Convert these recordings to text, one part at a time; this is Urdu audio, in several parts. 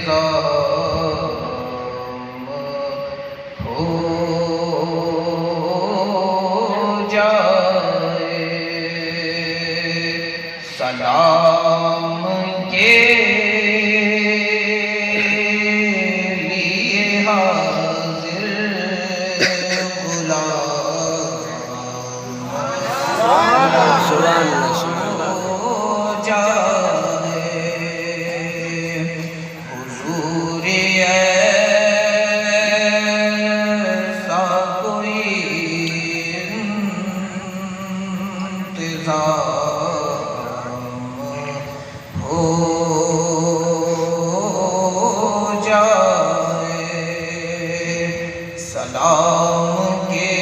انتظام ہو جائے، سلام کے لیے حاضر غلام ہو جائے، حضور ایسا کوئی انتظام ہو جائے، سلام کے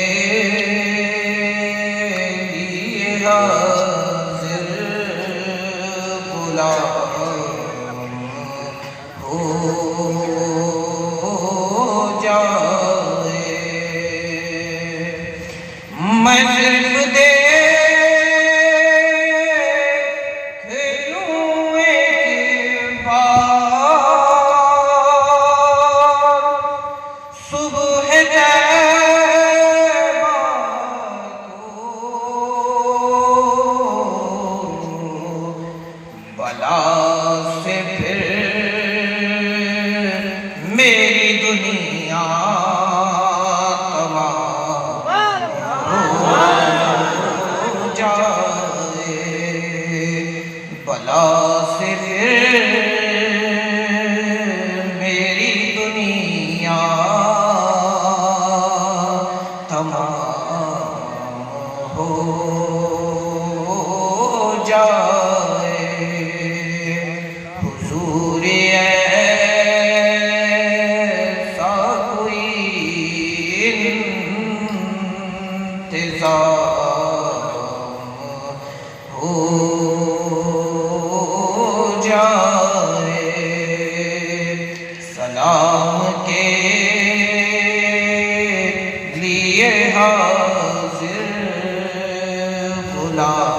لیے حاضر غلام ہو جائے، میں صرف دیکھ لوں ایک بار صبح طیبہ کو، بلا سے پھر میری دنیا تمام ہو جائے، بلا سے پھر میری دنیا تمام ہو جائے، حضور ایسا کوئی انتظام ہو جائے، سلام کے لیے حاضر غلام